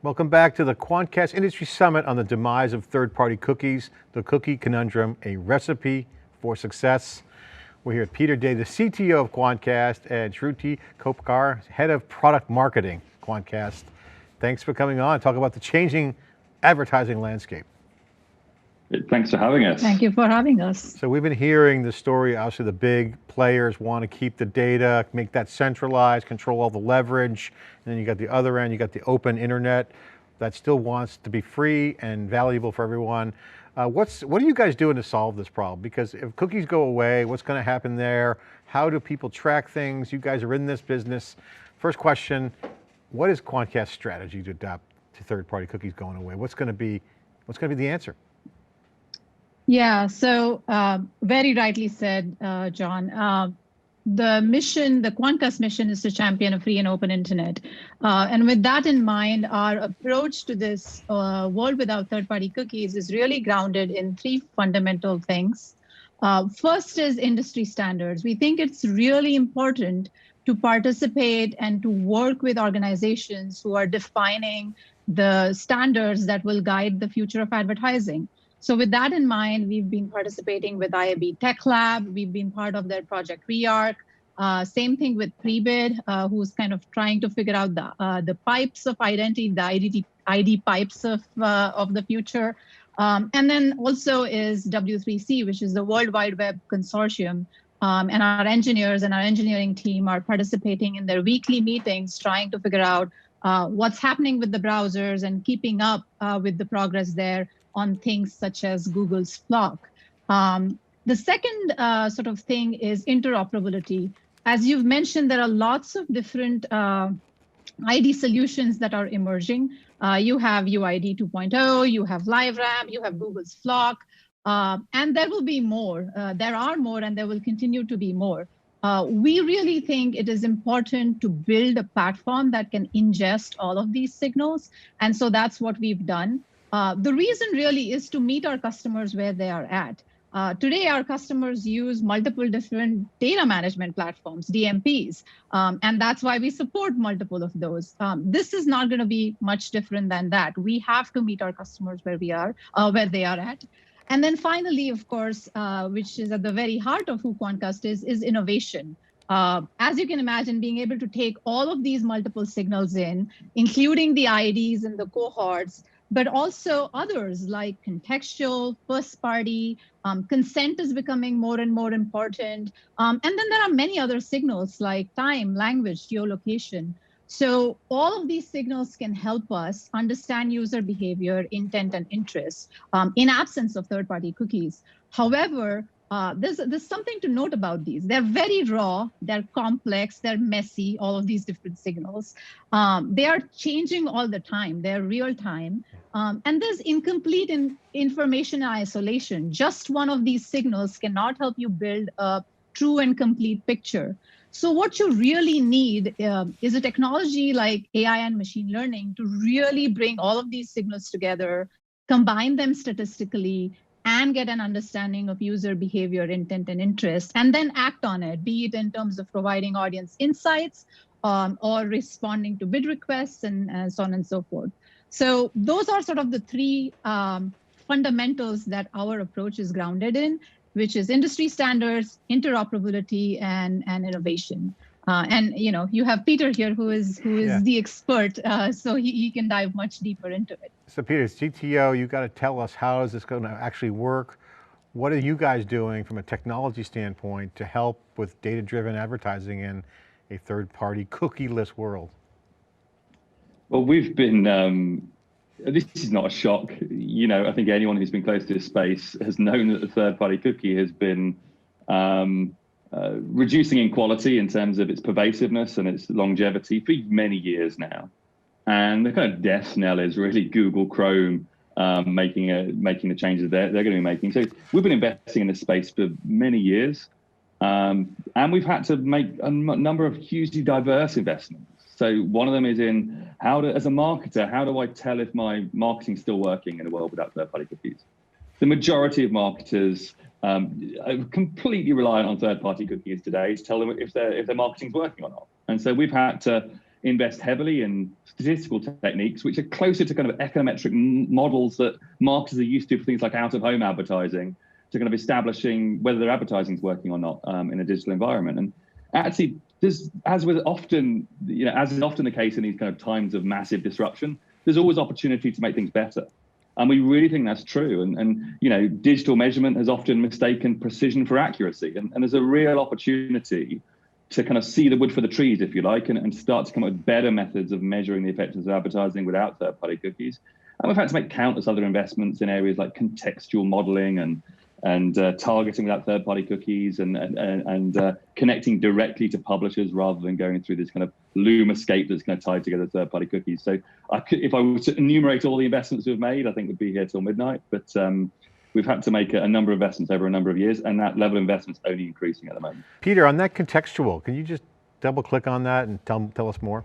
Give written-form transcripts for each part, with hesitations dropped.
Welcome back to the Quantcast Industry Summit on the demise of third-party cookies, the cookie conundrum, a recipe for success. We're here with Peter Day, the CTO of Quantcast, and Shruti Koparkar, Head of Product Marketing, Quantcast. Thanks for coming on. Talk about the changing advertising landscape. Thanks for having us. Thank you for having us. So we've been hearing the story, obviously the big players want to keep the data, make that centralized, control all the leverage, and then you got the other end, you got the open internet that still wants to be free and valuable for everyone. What are you guys doing to solve this problem? Because if cookies go away, what's going to happen there? How do people track things? You guys are in this business. First question, what is Quantcast's strategy to adapt to third-party cookies going away? What's going to be the answer? Yeah, so very rightly said, John. The mission, the Quantcast mission, is to champion a free and open internet. And with that in mind, our approach to this world without third-party cookies is really grounded in three fundamental things. First is industry standards. We think it's really important to participate and to work with organizations who are defining the standards that will guide the future of advertising. So with that in mind, we've been participating with IAB Tech Lab. We've been part of their project ReArc. Same thing with Prebid, who's kind of trying to figure out the pipes of identity, the ID pipes of the future. And then also is W3C, which is the World Wide Web Consortium. And our engineers and our engineering team are participating in their weekly meetings, trying to figure out what's happening with the browsers and keeping up with the progress there on things such as Google's FLoC. The second sort of thing is interoperability. As you've mentioned, there are lots of different ID solutions that are emerging. You have UID 2.0, you have LiveRamp, you have Google's FLoC, and there will be more. There are more, and there will continue to be more. We really think it is important to build a platform that can ingest all of these signals, and so that's what we've done. The reason really is to meet our customers where they are at. Today, our customers use multiple different data management platforms, DMPs, and that's why we support multiple of those. This is not going to be much different than that. We have to meet our customers where they are at. And then finally, of course, which is at the very heart of who Quantcast is innovation. As you can imagine, being able to take all of these multiple signals in, including the IDs and the cohorts, but also others like contextual, first party, consent is becoming more and more important. And then there are many other signals like time, language, geolocation. So all of these signals can help us understand user behavior, intent, and interest in absence of third-party cookies. However, there's something to note about these. They're very raw, they're complex, they're messy, all of these different signals. They are changing all the time, they're real time. And there's incomplete information isolation. Just one of these signals cannot help you build a true and complete picture. So what you really need is a technology like AI and machine learning to really bring all of these signals together, combine them statistically, and get an understanding of user behavior, intent, and interest, and then act on it, be it in terms of providing audience insights or responding to bid requests and so on and so forth. So those are sort of the three fundamentals that our approach is grounded in, which is industry standards, interoperability, and innovation. And you have Peter here, who is the expert, so he can dive much deeper into it. So Peter, CTO, you got to tell us, how is this going to actually work? What are you guys doing from a technology standpoint to help with data-driven advertising in a third-party cookie-less world? Well, we've been, this is not a shock. I think anyone who's been close to this space has known that the third-party cookie has been reducing in quality in terms of its pervasiveness and its longevity for many years now. And the kind of death knell is really Google Chrome making the changes they're going to be making. So we've been investing in this space for many years, and we've had to make a number of hugely diverse investments. So one of them is in as a marketer, how do I tell if my marketing's still working in a world without third-party cookies? The majority of marketers are completely reliant on third-party cookies today to tell them if their marketing's working or not. And so we've had to invest heavily in statistical techniques, which are closer to kind of econometric models that marketers are used to for things like out-of-home advertising, to kind of establishing whether their advertising is working or not in a digital environment. And actually, as is often the case in these kind of times of massive disruption, there's always opportunity to make things better. And we really think that's true. And digital measurement has often mistaken precision for accuracy. And there's a real opportunity to kind of see the wood for the trees, if you like, and start to come up with better methods of measuring the effectiveness of advertising without third-party cookies. And we've had to make countless other investments in areas like contextual modeling and targeting without third-party cookies and connecting directly to publishers rather than going through this kind of loom escape that's kind of tied together third-party cookies. So if I were to enumerate all the investments we've made, I think we'd be here till midnight. But we've had to make a number of investments over a number of years, and that level of investment's only increasing at the moment. Peter, on that contextual, can you just double click on that and tell us more?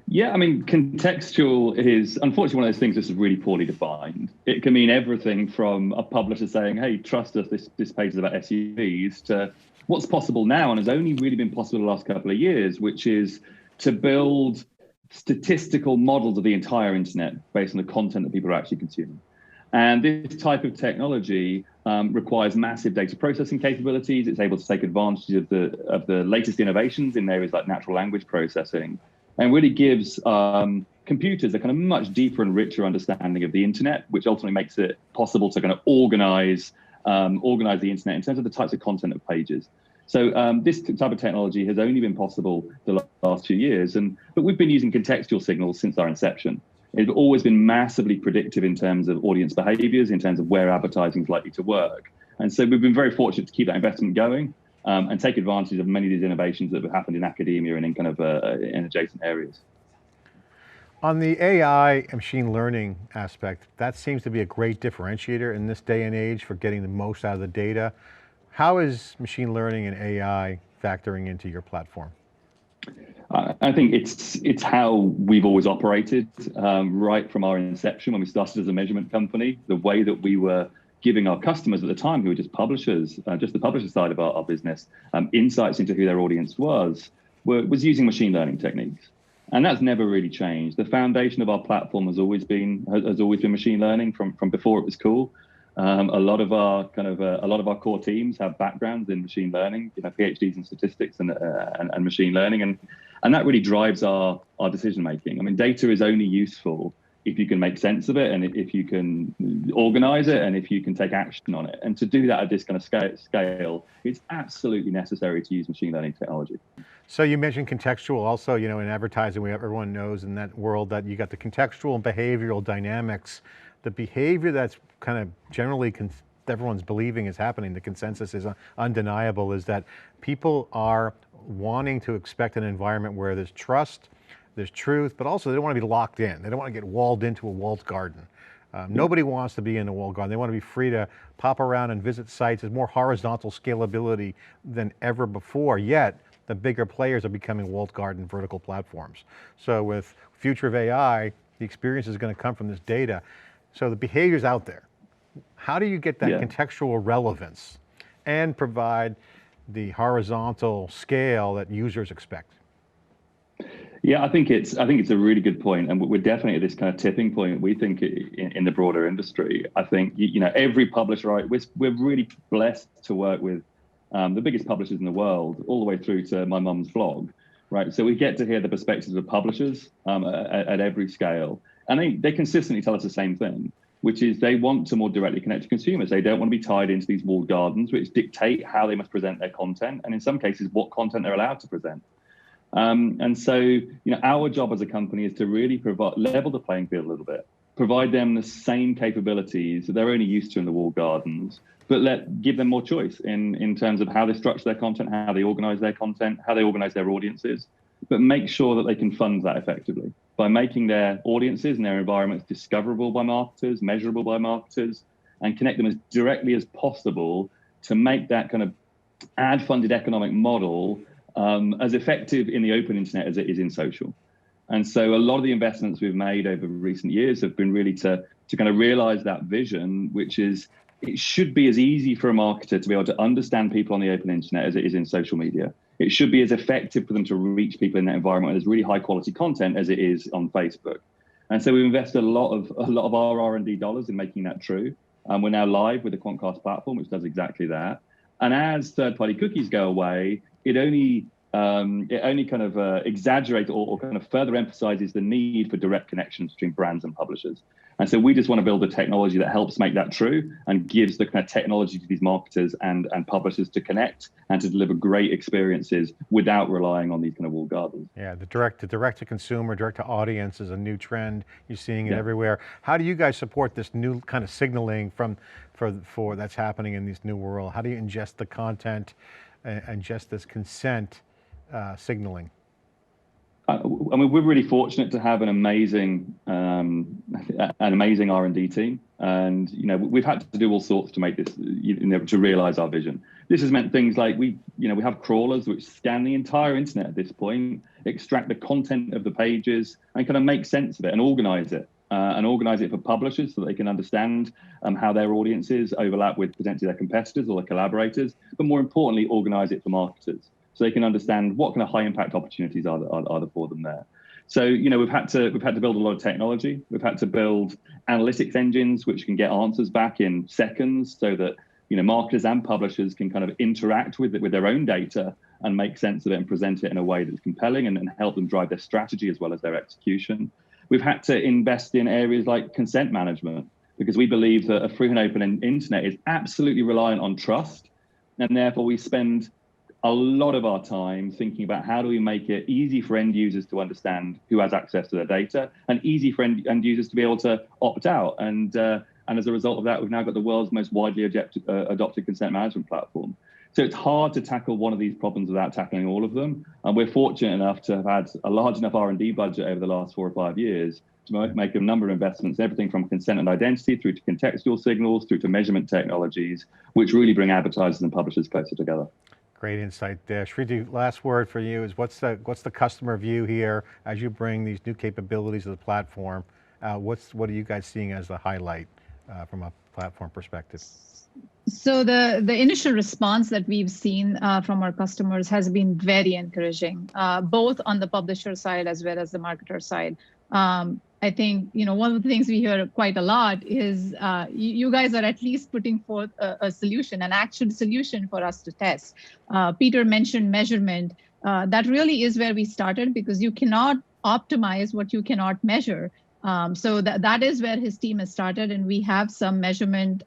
Yeah, I mean, contextual is unfortunately one of those things that's really poorly defined. It can mean everything from a publisher saying, hey, trust us, this page is about SUVs, to what's possible now and has only really been possible the last couple of years, which is to build statistical models of the entire internet based on the content that people are actually consuming. And this type of technology requires massive data processing capabilities. It's able to take advantage of the latest innovations in areas like natural language processing, and really gives computers a kind of much deeper and richer understanding of the internet, which ultimately makes it possible to kind of organize the internet in terms of the types of content of pages. So this type of technology has only been possible the last few years, but we've been using contextual signals since our inception. It's always been massively predictive in terms of audience behaviors, in terms of where advertising is likely to work. And so we've been very fortunate to keep that investment going and take advantage of many of these innovations that have happened in academia and in kind of in adjacent areas. On the AI and machine learning aspect, that seems to be a great differentiator in this day and age for getting the most out of the data. How is machine learning and AI factoring into your platform? I think it's how we've always operated right from our inception when we started as a measurement company. The way that we were giving our customers at the time, who were just publishers, just the publisher side of our business, insights into who their audience was using machine learning techniques. And that's never really changed. The foundation of our platform has always been machine learning from before it was cool. A lot of our core teams have backgrounds in machine learning, PhDs in statistics and machine learning, and that really drives our decision making. I mean, data is only useful if you can make sense of it, and if you can organize it, and if you can take action on it. And to do that at this kind of scale, it's absolutely necessary to use machine learning technology. So you mentioned contextual also, in advertising, everyone knows in that world that you got the contextual and behavioral dynamics. The behavior that's kind of generally everyone's believing is happening, the consensus is undeniable, is that people are wanting to expect an environment where there's trust, there's truth, but also they don't want to be locked in. They don't want to get walled into a walled garden. Nobody wants to be in a walled garden. They want to be free to pop around and visit sites. There's more horizontal scalability than ever before, yet the bigger players are becoming walled garden vertical platforms. So with future of AI, the experience is going to come from this data. So the behavior's out there. How do you get that contextual relevance and provide the horizontal scale that users expect? Yeah, I think it's a really good point, and we're definitely at this kind of tipping point. We think in the broader industry. I think every publisher, right? We're really blessed to work with the biggest publishers in the world, all the way through to my mum's blog, right? So we get to hear the perspectives of publishers at every scale, and they consistently tell us the same thing, which is they want to more directly connect to consumers. They don't want to be tied into these walled gardens, which dictate how they must present their content, and in some cases, what content they're allowed to present. And so, our job as a company is to really level the playing field a little bit, provide them the same capabilities that they're only used to in the walled gardens, but give them more choice in terms of how they structure their content, how they organize their content, how they organize their audiences, but make sure that they can fund that effectively by making their audiences and their environments discoverable by marketers, measurable by marketers, and connect them as directly as possible to make that kind of ad-funded economic model as effective in the open internet as it is in social. And so a lot of the investments we've made over recent years have been really to kind of realize that vision, which is it should be as easy for a marketer to be able to understand people on the open internet as it is in social media. it should be as effective for them to reach people in that environment where there's really high quality content as it is on Facebook. And so we've invested a lot of our R&D dollars in making that true. We're now live with the Quantcast platform, which does exactly that. And as third-party cookies go away, it only kind of exaggerates or kind of further emphasizes the need for direct connections between brands and publishers. And so we just want to build a technology that helps make that true and gives the kind of technology to these marketers and publishers to connect and to deliver great experiences without relying on these kind of walled gardens. Yeah, the direct to consumer, direct to audience is a new trend. You're seeing it everywhere. How do you guys support this new kind of signaling for that's happening in this new world? How do you ingest the content and ingest this consent signaling? I mean, we're really fortunate to have an amazing R&D team, and we've had to do all sorts to make this, to realize our vision. This has meant things like we have crawlers which scan the entire internet at this point, extract the content of the pages, and kind of make sense of it and organize it. For publishers so they can understand how their audiences overlap with potentially their competitors or their collaborators, but more importantly, organize it for marketers so they can understand what kind of high impact opportunities are there for them there. So we've had to build a lot of technology. We've had to build analytics engines which can get answers back in seconds, so that marketers and publishers can kind of interact with their own data and make sense of it and present it in a way that's compelling and help them drive their strategy as well as their execution. We've had to invest in areas like consent management, because we believe that a free and open internet is absolutely reliant on trust. And therefore we spend a lot of our time thinking about how do we make it easy for end users to understand who has access to their data, and easy for end users to be able to opt out. And as a result of that, we've now got the world's most widely adopted consent management platform. So it's hard to tackle one of these problems without tackling all of them. And we're fortunate enough to have had a large enough R&D budget over the last 4 or 5 years to make a number of investments, everything from consent and identity through to contextual signals, through to measurement technologies, which really bring advertisers and publishers closer together. Great insight there. Shruti, last word for you is what's the customer view here as you bring these new capabilities to the platform? What are you guys seeing as the highlight from a platform perspective? So the initial response that we've seen from our customers has been very encouraging, both on the publisher side as well as the marketer side. I think one of the things we hear quite a lot is you guys are at least putting forth a solution, an actual solution for us to test. Peter mentioned measurement. That really is where we started, because you cannot optimize what you cannot measure. So that is where his team has started, and we have some measurement,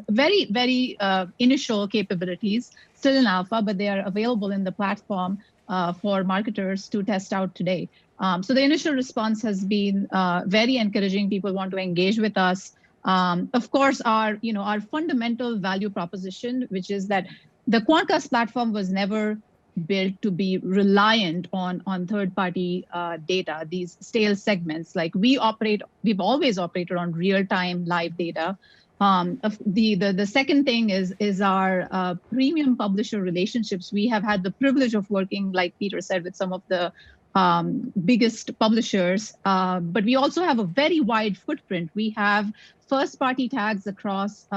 very initial capabilities still in alpha, but they are available in the platform for marketers to test out today. So the initial response has been very encouraging. People want to engage with us. Of course, our fundamental value proposition, which is that the Quantcast platform was never built to be reliant on third-party data, these stale segments. Like we've always operated on real-time live data. The second thing is our premium publisher relationships. We have had the privilege of working, like Peter said, with some of the biggest publishers, but we also have a very wide footprint. We have first-party tags across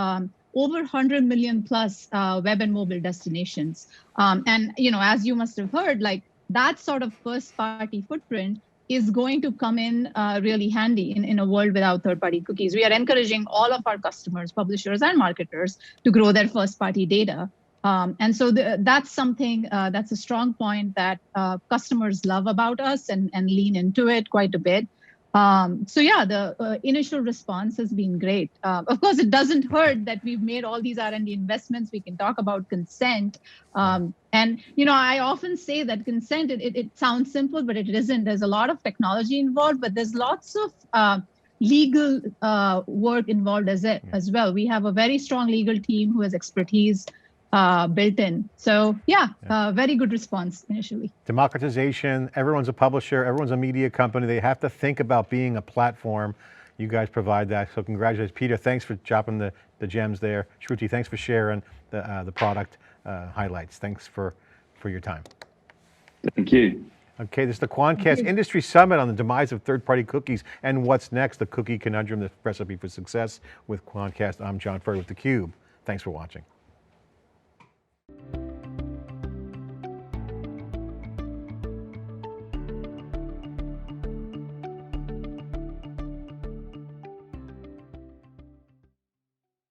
over 100 million plus web and mobile destinations. And as you must have heard, like that sort of first-party footprint is going to come in really handy in a world without third-party cookies. We are encouraging all of our customers, publishers and marketers, to grow their first-party data. And so that's something that's a strong point that customers love about us and lean into it quite a bit. So yeah, the initial response has been great. Of course, it doesn't hurt that we've made all these R&D investments. We can talk about consent. And I often say that consent, it sounds simple, but it isn't. There's a lot of technology involved, but there's lots of legal work involved as well. We have a very strong legal team who has expertise built in. So yeah, very good response initially. Democratization, everyone's a publisher, everyone's a media company. They have to think about being a platform. You guys provide that. So congratulations. Peter, thanks for dropping the gems there. Shruti, thanks for sharing the product highlights. Thanks for your time. Thank you. Okay, this is the Quantcast Industry Summit on the demise of third-party cookies and what's next, the cookie conundrum, the recipe for success with Quantcast. I'm John Furrier with theCUBE. Thanks for watching.